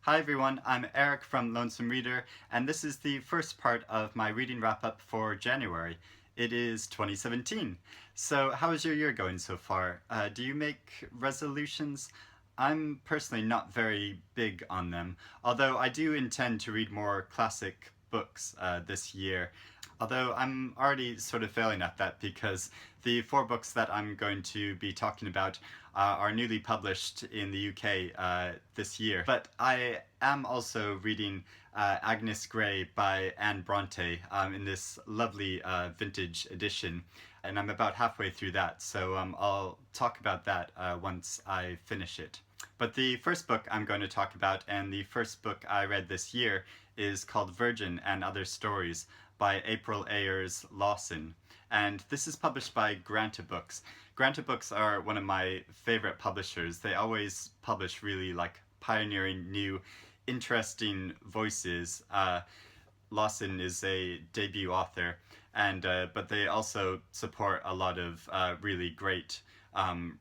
Hi everyone, I'm Eric from Lonesome Reader, and this is the first part of my reading wrap-up for January. It is 2017. So how is your year going so far? Do you make resolutions? I'm personally not very big on them, although I do intend to read more classic books this year. Although I'm already sort of failing at that because the four books that I'm going to be talking about are newly published in the UK this year. But I am also reading Agnes Grey by Anne Bronte in this lovely vintage edition, and I'm about halfway through that, so I'll talk about that once I finish it. But the first book I'm going to talk about, and the first book I read this year, is called Virgin and Other Stories by April Ayers Lawson. And this is published by Granta Books. Granta Books are one of my favorite publishers. They always publish really pioneering new, interesting voices. Lawson is a debut author, and but they also support a lot of really great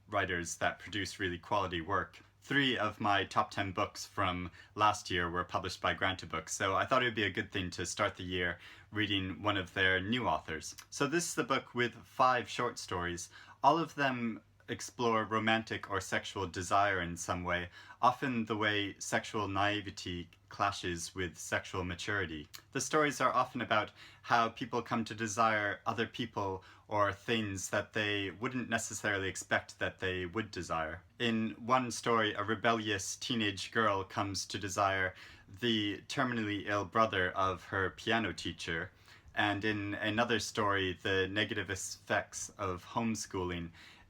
writers that produce really quality work. 3 of my top 10 books from last year were published by Granta Books, so I thought it would be a good thing to start the year reading one of their new authors. So this is the book with 5 short stories. All of them explore romantic or sexual desire in some way, often the way sexual naivety clashes with sexual maturity. The stories are often about how people come to desire other people or things that they wouldn't necessarily expect that they would desire. In one story, a rebellious teenage girl comes to desire the terminally ill brother of her piano teacher, and in another story, the negative effects of homeschooling,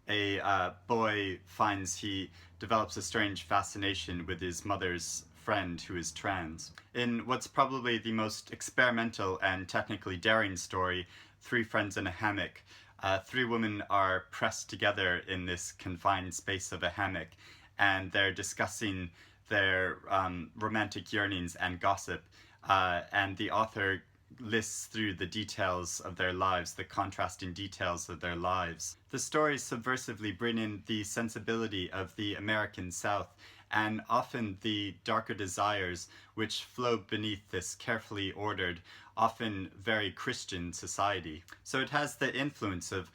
a boy finds he develops a strange fascination with his mother's friend who is trans. In what's probably the most experimental and technically daring story, Three Friends in a Hammock, 3 women are pressed together in this confined space of a hammock, and they're discussing their romantic yearnings and gossip, and the author lists through the details of their lives, the contrasting details of their lives. The stories subversively bring in the sensibility of the American South and often the darker desires which flow beneath this carefully ordered, often very Christian society. So it has the influence of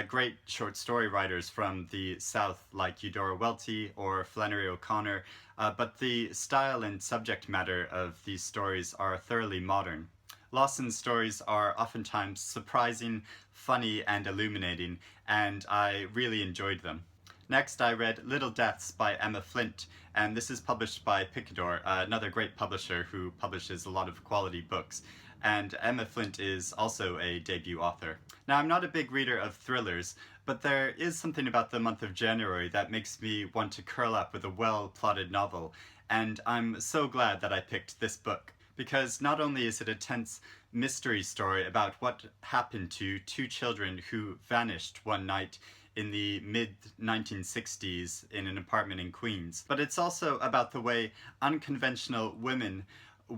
great short story writers from the South like Eudora Welty or Flannery O'Connor, but the style and subject matter of these stories are thoroughly modern. Lawson's stories are oftentimes surprising, funny, and illuminating, and I really enjoyed them. Next, I read Little Deaths by Emma Flint, and this is published by Picador, another great publisher who publishes a lot of quality books. And Emma Flint is also a debut author. Now, I'm not a big reader of thrillers, but there is something about the month of January that makes me want to curl up with a well-plotted novel, and I'm so glad that I picked this book. Because not only is it a tense mystery story about what happened to 2 children who vanished one night in the mid-1960s in an apartment in Queens, but it's also about the way unconventional women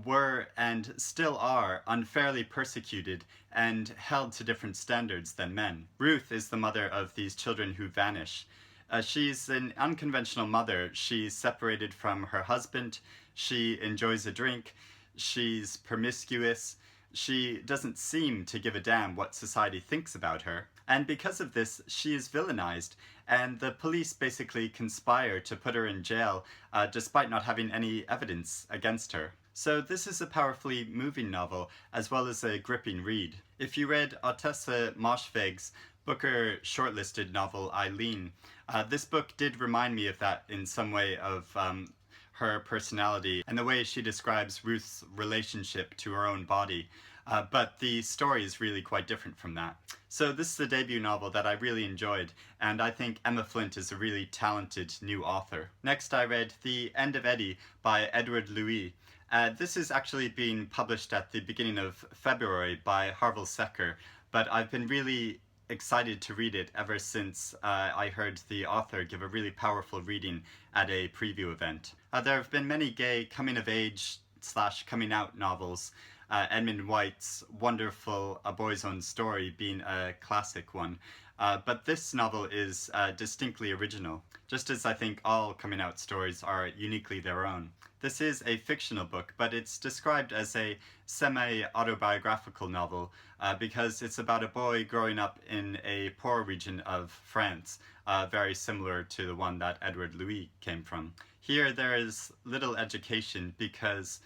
were and still are unfairly persecuted and held to different standards than men. Ruth is the mother of these children who vanish. She's an unconventional mother. She's separated from her husband, she enjoys a drink, she's promiscuous, she doesn't seem to give a damn what society thinks about her, and because of this she is villainized, and the police basically conspire to put her in jail despite not having any evidence against her. So this is a powerfully moving novel as well as a gripping read. If you read Ottessa Moshfegh's Booker shortlisted novel Eileen, this book did remind me of that in some way, of her personality and the way she describes Ruth's relationship to her own body, but the story is really quite different from that. So this is a debut novel that I really enjoyed, and I think Emma Flint is a really talented new author. Next I read The End of Eddie by Edward Louis. This is actually being published at the beginning of February by Harvill Secker, but I've been really excited to read it ever since I heard the author give a really powerful reading at a preview event. There have been many gay coming-of-age / coming-out novels, Edmund White's wonderful A Boy's Own Story being a classic one, But this novel is distinctly original, just as I think all coming out stories are uniquely their own. This is a fictional book, but it's described as a semi-autobiographical novel because it's about a boy growing up in a poor region of France, very similar to the one that Edward Louis came from. Here there is little education because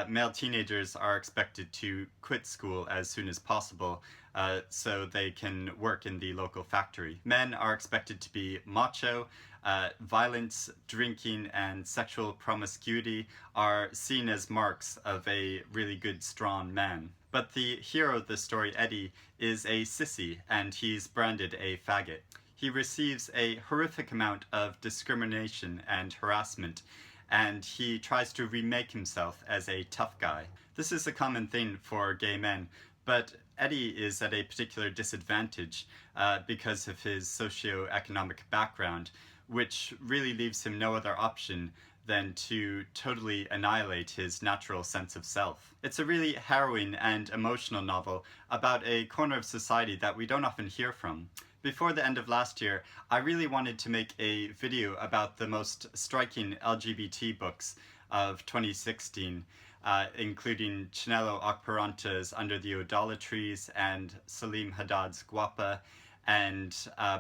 male teenagers are expected to quit school as soon as possible so they can work in the local factory. Men are expected to be macho. Violence, drinking, and sexual promiscuity are seen as marks of a really good, strong man. But the hero of the story, Eddie, is a sissy, and he's branded a faggot. He receives a horrific amount of discrimination and harassment, and he tries to remake himself as a tough guy. This is a common thing for gay men, but Eddie is at a particular disadvantage because of his socioeconomic background, which really leaves him no other option than to totally annihilate his natural sense of self. It's a really harrowing and emotional novel about a corner of society that we don't often hear from. Before the end of last year, I really wanted to make a video about the most striking LGBT books of 2016, including Chinelo Akparanta's Under the Odala Trees and Salim Haddad's Guapa, and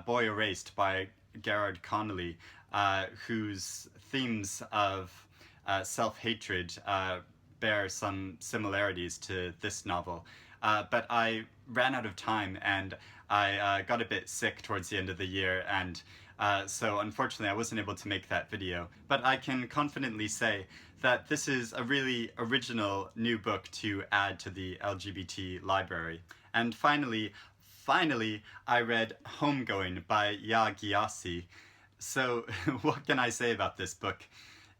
Boy Erased by Gerard Connolly, whose themes of self-hatred bear some similarities to this novel. But I ran out of time and I got a bit sick towards the end of the year, and so unfortunately I wasn't able to make that video. But I can confidently say that this is a really original new book to add to the LGBT library. And finally, I read Homegoing by Ya Gyasi. So what can I say about this book?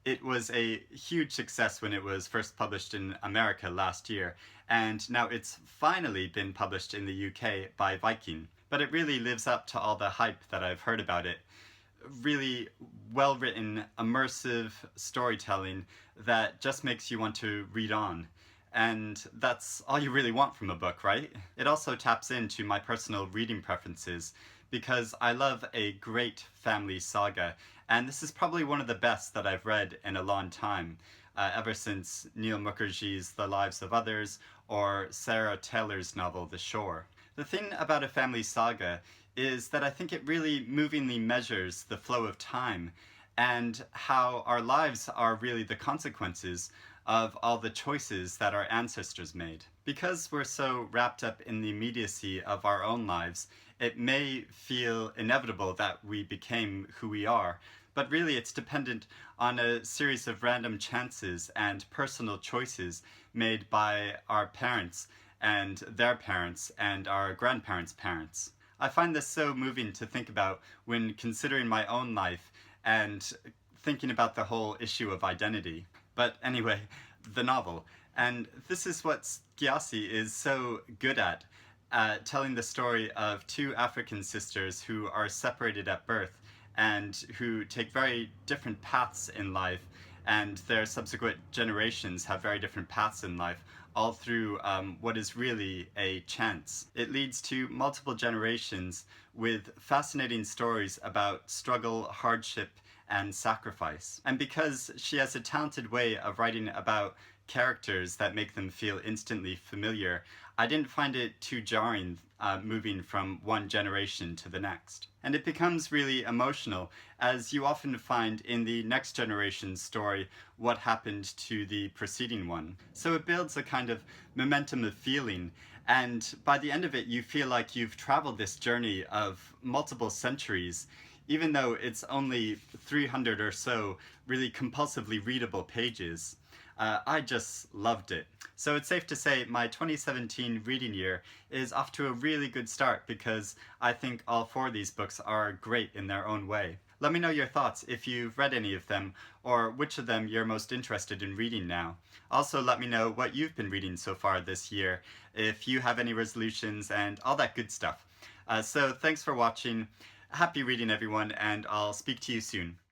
It was a huge success when it was first published in America last year, and now it's finally been published in the UK by Viking. But it really lives up to all the hype that I've heard about it. Really well-written, immersive storytelling that just makes you want to read on. And that's all you really want from a book, right? It also taps into my personal reading preferences because I love a great family saga, and this is probably one of the best that I've read in a long time, ever since Neil Mukherjee's The Lives of Others or Sarah Taylor's novel The Shore. The thing about a family saga is that I think it really movingly measures the flow of time and how our lives are really the consequences of all the choices that our ancestors made. Because we're so wrapped up in the immediacy of our own lives, it may feel inevitable that we became who we are, but really it's dependent on a series of random chances and personal choices made by our parents and their parents and our grandparents' parents. I find this so moving to think about when considering my own life and thinking about the whole issue of identity. But anyway, the novel. And this is what Gyasi is so good at, telling the story of two African sisters who are separated at birth and who take very different paths in life, and their subsequent generations have very different paths in life, all through what is really a chance. It leads to multiple generations with fascinating stories about struggle, hardship, and sacrifice. And because she has a talented way of writing about characters that make them feel instantly familiar, I didn't find it too jarring moving from one generation to the next. And it becomes really emotional, as you often find in the next generation's story what happened to the preceding one. So it builds a kind of momentum of feeling, and by the end of it you feel like you've traveled this journey of multiple centuries, even though it's only 300 or so really compulsively readable pages. I just loved it. So it's safe to say my 2017 reading year is off to a really good start because I think all four of these books are great in their own way. Let me know your thoughts if you've read any of them or which of them you're most interested in reading now. Also let me know what you've been reading so far this year, if you have any resolutions and all that good stuff. So thanks for watching. Happy reading everyone, and I'll speak to you soon.